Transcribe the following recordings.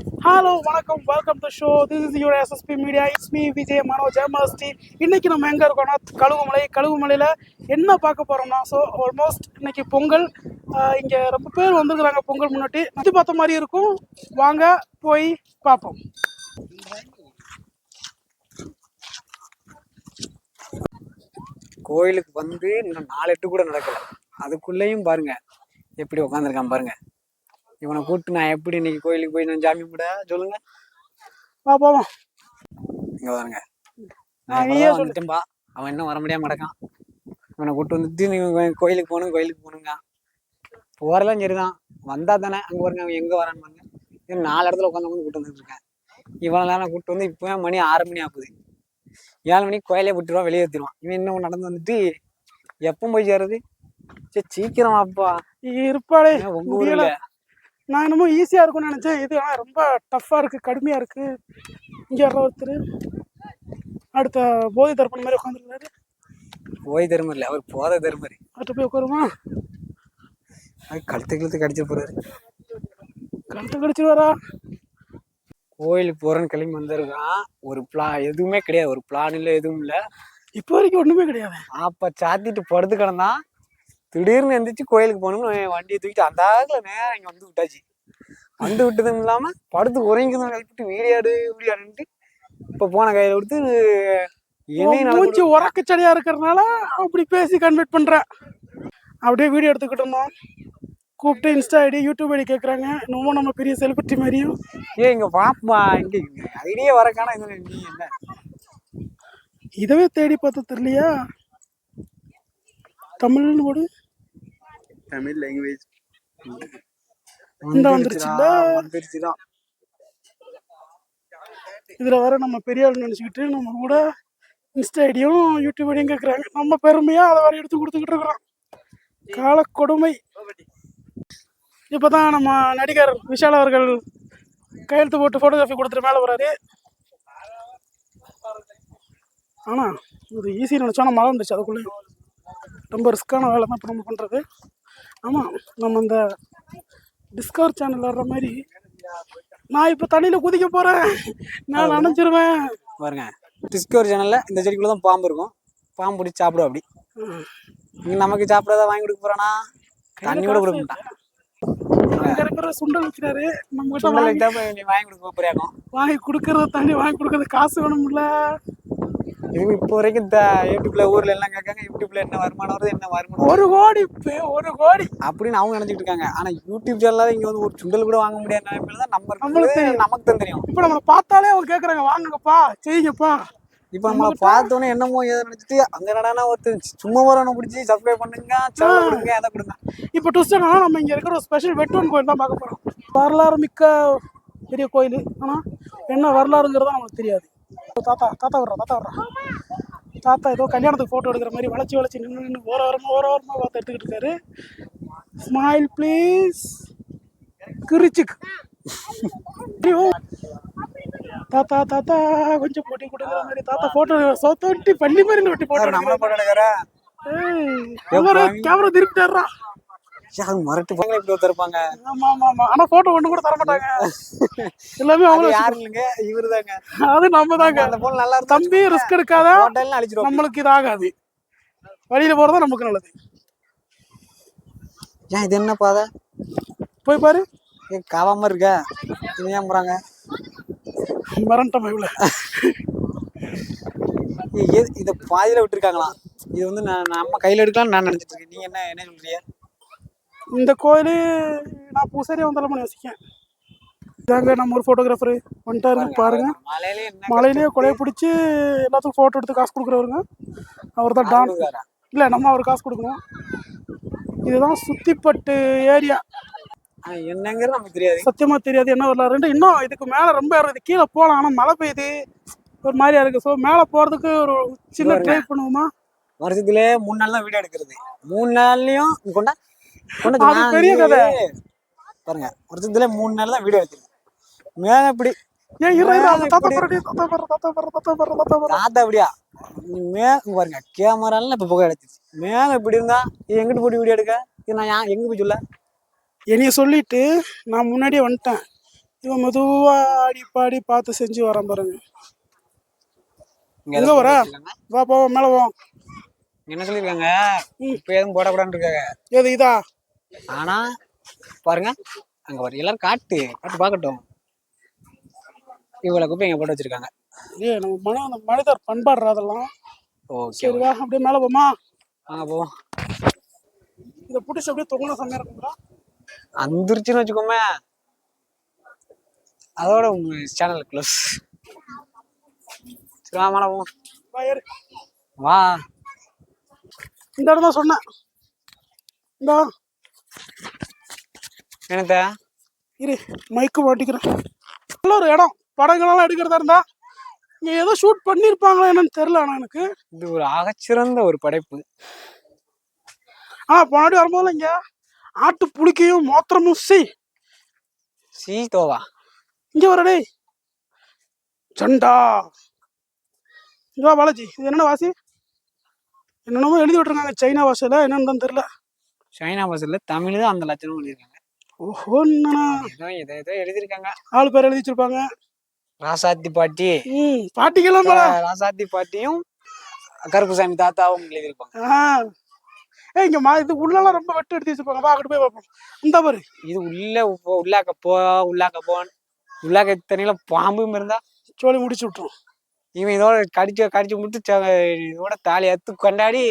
Hello வணக்கம், welcome to show. This is your SSP media. It's me Vijay Manoj MST. இன்னைக்கு நம்ம எங்கே இருக்கோம்னா கழுகுமலையில் என்ன பார்க்க போகிறோம்னா, ஸோ ஆல்மோஸ்ட் இன்னைக்கு பொங்கல். இங்கே ரொம்ப பேர் வந்துருக்குறாங்க பொங்கல் முன்னாடி. சுற்றி பார்த்த மாதிரி இருக்கும். வாங்க போய் பார்ப்போம். கோயிலுக்கு வந்து இன்னும் 4-8 கூட நடக்கல, அதுக்குள்ளேயும் பாருங்க எப்படி உட்காந்துருக்கான் பாருங்க. இவனை கூப்பிட்டு நான் எப்படி இன்னைக்கு கோயிலுக்கு போய் நான் ஜாமி கூட சொல்லுங்க. போவோம். இங்க பாருங்க, வந்துட்டேன்பா. அவன் இன்னும் வர முடியாம கிடக்கான். இவனை கூப்பிட்டு வந்துட்டு நீங்க கோயிலுக்கு போகணுங்க. போறலாம் சரிதான், வந்தா தானே. அங்க பாருங்க அவன் எங்க வரான்னு பாருங்க. 4 இடத்துல உட்காந்து கூப்பிட்டு வந்துட்டு இருக்கேன். இவ்வளவு நேரம் கூப்பிட்டு வந்து இப்பவே மணி 6 மணி ஆகுது. 7 மணிக்கு கோயிலே விட்டுருவான், வெளியே ஏற்றிடுவான். இவன் இன்னும் நடந்து வந்துட்டு எப்போ போய் சேருது? சரி சீக்கிரம் அப்பா இருப்பாளே. உங்க ஊர்ல நான் என்னமோ ஈஸியா இருக்கும்னு நினைச்சேன். இது ரொம்ப டஃப்பா இருக்கு, கடுமையா இருக்கு. இங்க ஒருத்தர் அடுத்த போதி தர்ப்பணம் மாதிரி உட்காந்துருக்காரு. போய் தருமர் இல்லை, அவர் போத தருமர். அவர்கிட்ட போய் உட்காருமா? அது கழுத்து கடிச்சு போறாரு. கழுத்து கடிச்சிருவாரா? கோயிலுக்கு போறேன்னு கிளம்பி வந்திருக்கான். ஒரு எதுவுமே கிடையாது, ஒரு பிளான் இல்லை, எதுவும் இல்லை. இப்போ வரைக்கும் ஒண்ணுமே கிடையாது. அப்ப சாத்திட்டு படுத்து கிடந்தான். திடீர்னு எந்திரிச்சு கோயிலுக்கு போகணும்னு வண்டியை தூக்கிட்டு அந்த ஆகல நேரம் இங்க வந்து விட்டாச்சு. வந்து விட்டதும் இல்லாம படுத்து உறங்கிதான் கழிப்பிட்டு வீடியாடுன்ட்டு இப்ப போன கையில கொடுத்து மூச்சு உறக்கச்சடியா இருக்கிறதுனால அப்படி பேசி கன்வெர்ட் பண்றேன். அப்படியே வீடியோ எடுத்துக்கிட்டு இருந்தோம். கூப்பிட்டு இன்ஸ்டா ஐடி, யூடியூப் ஐடி கேட்குறாங்க. இன்னமும் நம்ம பெரிய செலிபிரிட்டி மாதிரியும். இங்க பாப்பா இங்க ஐடியே வரக்கான இது நீ என்ன இதவே தேடி பார்த்து தெரியலையா? தமிழ்னு போடு, தமிழ் லாங்குவேஜ் இந்த வந்துருச்சுதான். இதுல வர நம்ம பெரிய ஆள் நினைச்சுக்கிட்டு நம்ம கூட இன்ஸ்டா ஐடியும் யூடியூப் ஐடியும் கேட்குறாங்க. நம்ம பெருமையா அதை வர எடுத்து கொடுத்துக்கிட்டு இருக்கிறோம். கால கொடுமை. இப்போதான் நம்ம நடிகர் விஷால் அவர்கள் கையெழுத்து போட்டு ஃபோட்டோகிராஃபி கொடுத்துட்டு மேலே வராரு. ஆனால் இது ஈஸி நினச்சோன்னா மழை வந்துச்சு. அதுக்குள்ளே ரொம்ப ரிஸ்க்கான வேலை தான் இப்போ நம்ம பண்ணுறது. ஆமாம், நம்ம இந்த டிஸ்கவர் சேனல் வர்ற மாதிரி நான் இப்போ தண்ணியில் குதிக்க போகிறேன், நான் நினைச்சிருவேன் பாருங்க. டிஸ்கவர் சேனலில் இந்த செடிக்குள்ளே தான் பாம்பு இருக்கும். பாம்பு பிடிச்சி சாப்பிடும். அப்படி நமக்கு சாப்பிடாத வாங்கி கொடுக்க போகிறானா? தண்ணி கூட கொடுக்க மாட்டான். சுண்டல் வச்சுக்காரு. நம்ம வாங்கி கொடுக்க போறியாக்கும். வாங்கி கொடுக்கறத தாண்டி வாங்கி கொடுக்கறது காசு வேணும்ல. இப்போ வரைக்கும் யூடியூப்ல ஊர்ல எல்லாம் கேட்காங்க, யூடியூப்ல என்ன வருமானம் வருது, என்ன வருமானம் 1 கோடி அப்படின்னு அவங்க நினைச்சிட்டு இருக்காங்க. ஆனா யூடியூப் சேனல்ல இங்க வந்து ஒரு சுண்டல் கூட வாங்க முடியாத நிலைமையில தான் நமக்கு தான் தெரியும். இப்ப நம்மளை பார்த்தாலே அவங்க கேக்குறாங்க, வாங்குங்கப்பா செய்யுங்கப்பா. இப்ப நம்மளை பார்த்தோன்னே என்னமோ எதை நினைச்சிட்டு அங்க என்னடா ஒருத்தர் சும்மா வரணும் பிடிச்சி சப்ஸ்கிரைப் பண்ணுங்க, சேனல் கொடுங்க, எதை கொடுங்க. இப்போ ட்விஸ்ட் என்னன்னா, நம்ம இங்க இருக்கிற ஒரு ஸ்பெஷல் வெட்டுவன் கோயில் தான் பார்க்க போறோம். வரலாறு மிக்க பெரிய கோயில். ஆனா என்ன வரலாறுங்கிறதா நம்மளுக்கு தெரியாது. தாத்தா ஏதோ கல்யாணத்துக்கு போட்டோ எடுக்கிற மாதிரி வளைச்சி நின்று ஓரமா பார்த்து எடுத்துக்கிட்டு இருக்காரு. Smile please. கிரிச்சுக்கு தாத்தா கொஞ்சம் போட்டி கொடுக்குற மாதிரி. தாத்தா போட்டோ சொத்தொட்டி பள்ளி மாதிரி வெட்டி போட்டோ கேமரா திருப்பிட்டாரா? மரட்டு இப்படி ஒருத்தருப்பாங்க. ஆனா போட்டோ ஒண்ணு கூட தர மாட்டாங்க. எல்லாமே அவங்க யாரு இல்லைங்க, இவரு தாங்க. அது நம்ம தாங்க. அந்த போல நல்லா தம்பி ரிஸ்க் எடுக்காத, நம்மளுக்கு இது ஆகாது. வழியில போறதா நமக்கு நல்லது. ஏன் இது என்ன பாதை? போய் பாரு. காவாம இருக்க இது ஏன் போறாங்க? மரண்டம் இவ்வளோ இத பாதியில விட்டுருக்காங்களாம். இது வந்து நம்ம கையில எடுக்கலாம்னு நான் நினைச்சிட்டு இருக்கேன். நீங்க என்ன சொல்றீங்க? இந்த கோயில் நான் பூசாரியா வந்தாலும் யோசிக்கேன். இதாங்க நம்ம ஒரு ஃபோட்டோகிராஃபரு வந்துட்டாரு பாருங்க. மலையிலேயே கொலையை பிடிச்சி எல்லாத்துக்கும் ஃபோட்டோ எடுத்து காசு கொடுக்குறவருங்க. அவர் தான் டான். இல்லை, நம்ம அவர் காசு கொடுக்கணும். இதுதான் சுத்திப்பட்டு ஏரியா. என்னங்கிறது நமக்கு தெரியாது, சத்தியமா தெரியாது என்ன வரலாறு. இன்னும் இதுக்கு மேலே ரொம்ப இருக்குது. கீழே போகலாம், ஆனால் மழை பெய்யுது, ஒரு மாதிரியா இருக்கு. ஸோ மேலே போகிறதுக்கு ஒரு சின்ன ட்ரை பண்ணுவோமா? வருஷத்துலேயே 3 நாள் தான் வீடியோ எடுக்கிறது. 3 நாள்லையும் பெரிய கதை பாருங்க. வருஷத்துல 3 நாள் தான் வீடியோ எடுத்துருக்கு. மேல இப்படி தாத்தா அப்படியா பாருங்க. கேமரால இப்ப புகை எடுத்துச்சு. மேல இப்படி இருந்தா எங்கிட்டு போட்டு வீடியோ எடுக்க? நான் எங்க போய் சொல்ல? என்னைய சொல்லிட்டு நான் முன்னாடியே வந்துட்டேன். இவன் மெதுவா ஆடி பாடி பார்த்து செஞ்சு வரான் பாருங்க. இங்க எங்க எதை வர? போட்டு வச்சிருக்காங்க? வா போவோம், மேலே போவோம். என்ன சொல்லியிருக்காங்க? ம். இப்ப எதுவும் போடக்கூடாதுன்னு இருக்காங்க. எது இதா? ஆனா பாருங்க, அங்க பாரு, எல்லாரும் காட்டு பார்க்கட்டும். இவ்வளவு குப்பை இங்க போட்டு வச்சிருக்காங்க. நம்ம மனிதர் பண்பாடுற அதெல்லாம். ஓகே சரி ஓகே, வா, அப்படியே மேலே போமா. வாங்க போவோம். இதை பிடிச்சி அப்படியே தொங்குன செம்மையா இருக்கும்டா. அந்துருச்சுன்னு வச்சுக்கோமே, அதோட உங்க சேனல் க்ளோஸ். சரி வா, மேல போவோம். வா ஏறு. வா. இந்த இடம் தான் சொன்னேன். இந்தா என்னத்த இரு, மைக்கு மாட்டிக்கிறேன். நல்ல ஒரு இடம். படங்களெல்லாம் எடுக்கிறதா இருந்தா இங்கே ஏதோ ஷூட் பண்ணியிருப்பாங்களா என்னன்னு தெரில. ஆனால் எனக்கு இது ஒரு ஆகச்சிறந்த ஒரு படைப்பு. போனாடி வரும்போதுல இங்கே ஆட்டு புளிக்கையும் மோத்திரமும் தோவா இங்கே வரடே ஜண்டா. இதுவா பாலாஜி, இது என்னென்ன வாசி? என்னென்னமோ எழுதி விட்டுருக்காங்க சைனா பாஷையில், என்னன்னு தெரியல. சைனா பாஷையில தமிழ் தான் அந்த லட்சணம் எழுதியிருக்காங்க. ஓஹோ, என்னண்ணா ஏதோ ஏதோ எழுதியிருக்காங்க. ஆளு பேர் எழுதி வச்சிருப்பாங்க. ராசாத்தி பாட்டி, பாட்டிக்கெல்லாம் ராசாத்தி பாட்டியும் கருப்புசாமி தாத்தாவும் எழுதியிருப்பாங்க. இங்க இது உள்ளெல்லாம் ரொம்ப வெட்டு எடுத்து வச்சிருப்பாங்க. பார்க்கட்டு போய் பார்ப்போம். இந்த பாரு, இது உள்ளாக்க இத்தனையில பாம்பும் இருந்தா சோழி முடிச்சு விட்டுரும். இவன் இதோட கடிச்சு முடிச்சு இதோட தாலி அத்து கொண்டாடி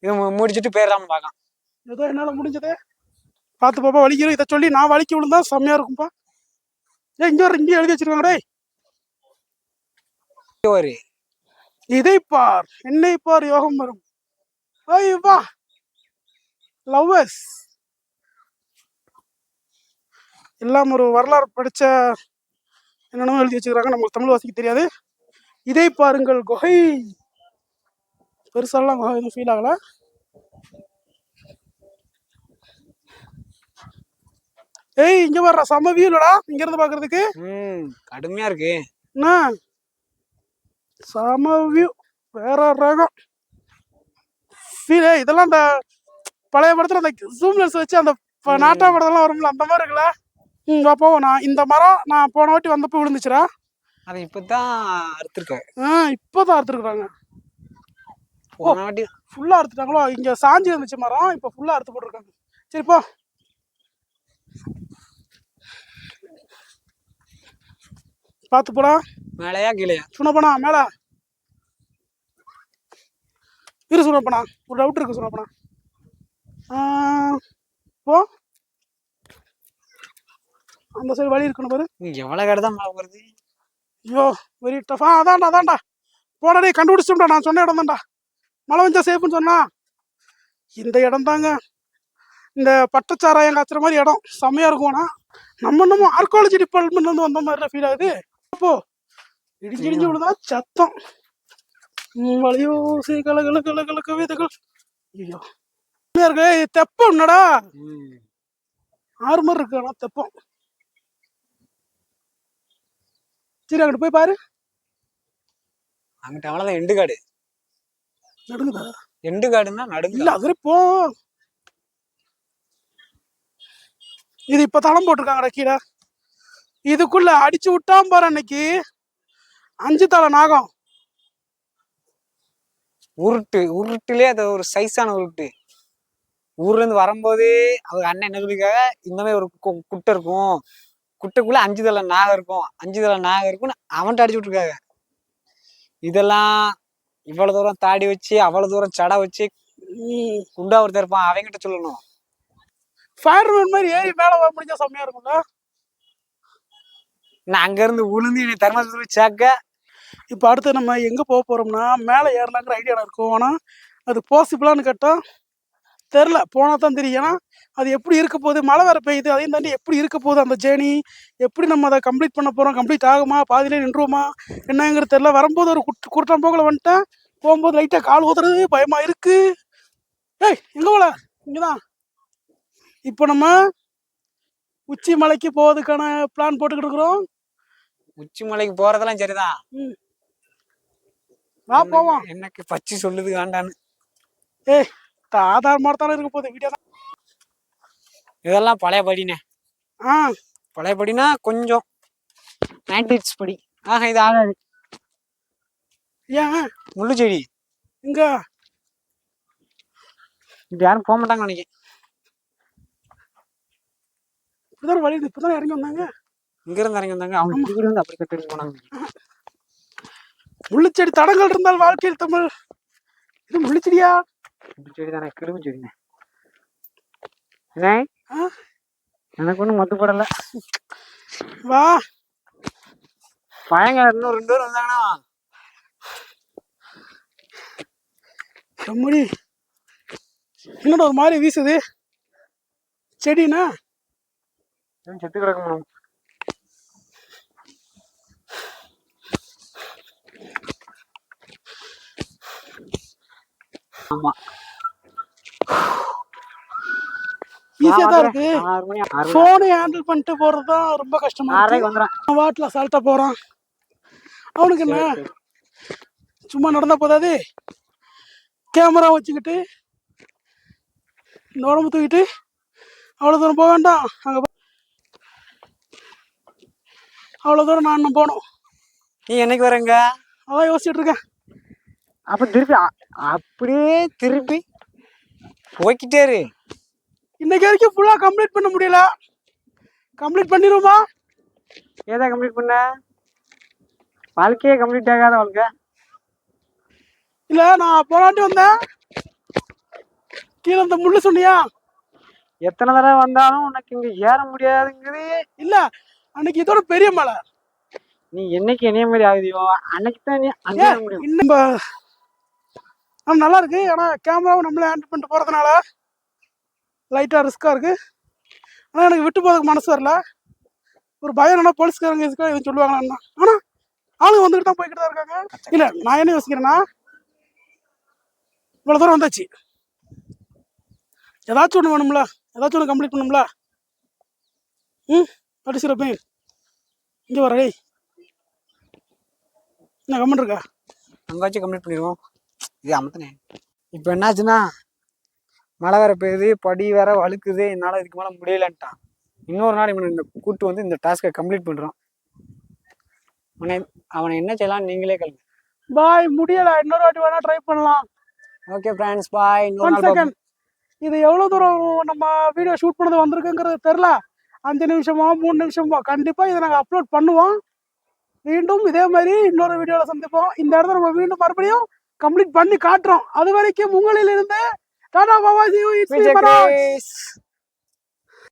இவன் முடிச்சுட்டு போயிடலாம்னு பார்க்கான். ஏதோ என்னால முடிஞ்சதே பார்த்து பாப்பா. வலிக்கிறோம் இதை சொல்லி நான் வலிக்க விழுந்தா செம்மையா இருக்கும்பா. இங்கே எழுதி வச்சிருக்காங்க. ஒரு இதை பார், என்னை பார், யோகம் வரும். வா லவ்வர்ஸ். எல்லாம் ஒரு வரலாறு படிச்ச என்னென்னமோ எழுதி வச்சுக்கிறாங்க. நமக்கு தமிழ் வாசிக்க தெரியாது. இதை பாருங்கள் குகை. பெருசாலாம் குகை எதுவும் ஃபீல் ஆகல. இங்க வர்ற செம்ம வியூ இல்லடா இங்க இருந்து பாக்குறதுக்கு. கடுமையா இருக்கு. என்ன செம வியூ, வேற ரகம் ஃபீல். இதெல்லாம் அந்த பழைய படத்துல அந்த ஜூம் லென்ஸ் வச்சு அந்த நாட்டா படத்தெல்லாம் வரும்ல, அந்த மாதிரி இருக்குல்ல. வா போவோம். நான் இந்த மரம் நான் போன வாட்டி வந்தப்போ விழுந்துச்சுரா. அது இப்பதான் அறுத்துருக்காங்க. இப்போதான் அறுத்துருக்குறாங்க. போன வாட்டி ஃபுல்லா அறுத்துட்டாங்களோ? இங்க சாஞ்சி இருந்துச்சு மரம், இப்ப ஃபுல்லா அறுத்து போட்டிருக்காங்க. சரி போ. பார்த்து போடா. மேலையா கீழையா? சுனப்பனா மேல இரு. சுனப்பனா ஒரு டவுட் இருக்கு. சுனப்பனா போ. அந்த சைடு வழி இருக்கணும் பாரு. எவ்வளவு கடைதான் மழை வருது. ஐயோ வெரி டஃப். அதான்டா போடா. கண்டுபிடிச்சோம்டா. நான் சொன்ன இடம் தான்டா. மழை வந்தா சேஃப்னு சொன்னா இந்த இடம் தாங்க. இந்த பட்டச்சாராயம் காய்ச்சுற மாதிரி இடம் செம்மையா இருக்கும்னா, நம்ம இன்னமும் ஆர்காலஜி டிபார்ட்மெண்ட்ல இருந்து வந்த மாதிரி ஃபீல் ஆகுது. அப்போ இடிஞ்சு விழுதா சத்தம். வழியோசை கலகல கவிதைகள். ஐயோ இருக்கு. தெப்பம் என்னடா ஆறு மாதிரி இருக்கு. ஆனா தெப்பம். சரி அங்கிட்டு போய் பாரு. அங்கிட்ட அவ்வளவுதான் எண்டு காடு. நடுங்குதா? எண்டு காடுன்னா நடுங்க இல்ல, அதுல போ. இது இப்ப தளம் போட்டிருக்காங்கடா கீழே. இதுக்குள்ள அடிச்சு விட்டான் பாரு அன்னைக்கு 5 தலை நாகம். உருட்டுலயே அது ஒரு சைஸான உருட்டு. ஊர்ல இருந்து வரும்போதே அவங்க அண்ணன் என்ன சொல்லிருக்காங்க, இந்த மாதிரி ஒரு குட்டை இருக்கும், குட்டைக்குள்ள 5 தலை நாகம் இருக்கும், 5 தலை நாகம் இருக்கும்னு அவன்கிட்ட அடிச்சு விட்டுருக்காங்க. இதெல்லாம் இவ்வளவு தூரம் தாடி வச்சு அவ்வளவு தூரம் சடை வச்சு குண்டா ஒருத்தர் இருப்பான், அவங்கிட்ட சொல்லணும். ஃபயர்மேன் மாதிரி ஏறி மேல வர முடிஞ்சா செம்மையா இருக்கும்ல. நான் அங்க இருந்து உளுந்து என்னை தர்மபுரி சாக்க. இப்ப அடுத்து நம்ம எங்க போக போறோம்னா மேல ஏறலாங்கிற ஐடியா இருக்கும். ஆனா அது பாசிபிளான்னு கேட்டா தெரில. போனா தான் தெரியும். ஏன்னா அது எப்படி இருக்க போகுது. மழை வேற பெய்யுது. அதையும் தாண்டி எப்படி இருக்க போகுது அந்த ஜேர்னி, எப்படி நம்ம அதை கம்ப்ளீட் பண்ண போறோம், கம்ப்ளீட் ஆகுமா, பாதியிலே நின்றுவோமா என்னங்கிறது தெரியல. வரும்போது ஒரு குருட்டம் போகல வந்துட்டேன். போகும்போது லைட்டா கால் ஊத்துறது பயமா இருக்கு. எங்க போல? இங்கதான். இப்போ நம்ம உச்சி மலைக்கு போவதுக்கான பிளான் போட்டுக்கிட்டு இருக்கிறோம். உச்சி மலைக்கு போறதெல்லாம் சரிதான். வா போவோம். எனக்கு பச்சி சொல்லுது வேண்டான்னு. ஆதார் மாதிரி தானே இருக்க போகுது வீடியோ தான். இதெல்லாம் பழைய படினே. பழைய படினா கொஞ்சம் மேண்டிட்ஸ் படி இது ஆகாது. ஏன் முள்ளு செடி இங்க இப்ப யாரும் போக மாட்டாங்க நினைக்கிறேன். இப்பதான் வழி இப்பதான் இறங்கி வந்தாங்க. இங்க இருந்து இறங்கி வந்தாங்க. அவங்க இப்படி வந்து அப்படி கட்டி போனாங்க. முள்ளுச்செடி தடங்கள் இருந்தால் வாழ்க்கையில் தமிழ். இது முள்ளுச்செடியா? முள்ளுச்செடி தானே, கிருமி செடிங்க. எனக்கு ஒண்ணும் மொத்து போடல. வா பழங்க இன்னும் 2 பேர் வந்தாங்கன்னா முடி என்னோட ஒரு மாதிரி வீசுது செடினா. செத்து கிடக்கும். ஆமா ஈஸியா தான் இருக்கு. போனை ஹேண்டில் பண்ணிட்டு போறதுதான் ரொம்ப கஷ்டமா இருக்கு. வாட்டில் அசால்ட்டா போறான். அவனுக்கு என்ன சும்மா நடந்தா போதாது, கேமரா வச்சுக்கிட்டு இந்த உடம்பு தூக்கிட்டு அவ்வளோ தூரம் போக வேண்டாம். அங்கே அவ்வளோ தூரம் நான் இன்னும் போகணும். நீ என்னைக்கு வரங்க? அதான் யோசிச்சுட்டு இருக்கேன். அப்ப திருப்பி அப்படியே திருப்பி போய்கிட்டே இரு. இன்னைக்கு வரைக்கும் ஃபுல்லா கம்ப்ளீட் பண்ண முடியல. கம்ப்ளீட் பண்ணிடுவோமா? ஏதா கம்ப்ளீட் பண்ண? வாழ்க்கையே கம்ப்ளீட் ஆகாத வாழ்க்கை இல்ல. நான் போராட்டி வந்தேன் கீழே இந்த முள்ளு சொன்னியா, எத்தனை தடவை வந்தாலும் உனக்கு இங்க ஏற முடியாதுங்கிறது இல்ல. அன்னைக்கு இதோட பெரிய மலை. நீ என்னைக்கு என்னைய மாதிரி ஆகுதியோ அன்னைக்கு தான் நீ அங்கே ஏற முடியும். இன்னும் நல்லா இருக்கு. ஆனா கேமராவும் நம்மளே ஹேண்டில் பண்ணிட்டு போறதுனால லைட்டா ரிஸ்கா இருக்கு. ஆனா எனக்கு விட்டு போறதுக்கு மனசு வரல. ஒரு பயம் என்ன, போலீஸ்காரங்க இதுக்காக எதுவும் சொல்லுவாங்களா. ஆனா ஆளுங்க வந்துட்டு தான் போய்கிட்டு தான் இருக்காங்க. இல்ல நான் என்ன யோசிக்கிறேன்னா, இவ்வளவு தூரம் வந்தாச்சு, ஏதாச்சும் ஒண்ணு வேணும்ல, ஏதாச்சும் ஒண்ணு கம்ப்ளீட் பண்ணும்ல. கடைசியில் போய் இங்க வர என்ன கமெண்ட் இருக்கா? அங்கே வச்சு கம்ப்ளீட் பண்ணிடுவோம். இது அமத்தனே. இப்போ என்னாச்சுன்னா மழை வேற பெய்யுது, படி வேற வழுக்குது. என்னால் இதுக்கு மேலே முடியலன்ட்டான். இன்னொரு நாள் இவனை இந்த கூட்டு வந்து இந்த டாஸ்கை கம்ப்ளீட் பண்ணுறோம். அவனை என்ன செய்யலாம் நீங்களே கேளுங்க. பாய், முடியல. இன்னொரு வாட்டி வேணா ட்ரை பண்ணலாம். ஓகே ஃப்ரெண்ட்ஸ், பாய். இன்னொரு செகண்ட். இது எவ்வளவு தூரம் நம்ம வீடியோ ஷூட் பண்ணது வந்திருக்குங்கிறது தெரியல. 5 நிமிஷமோ 3 நிமிஷமோ கண்டிப்பா இதை நாங்கள் அப்லோட் பண்ணுவோம். மீண்டும் இதே மாதிரி இன்னொரு வீடியோல சந்திப்போம். இந்த இடத்துல நம்ம மீண்டும் மறுபடியும் கம்ப்ளீட் பண்ணி காட்டுறோம். அது வரைக்கும் உங்களில் இருந்து டாடா பாபா.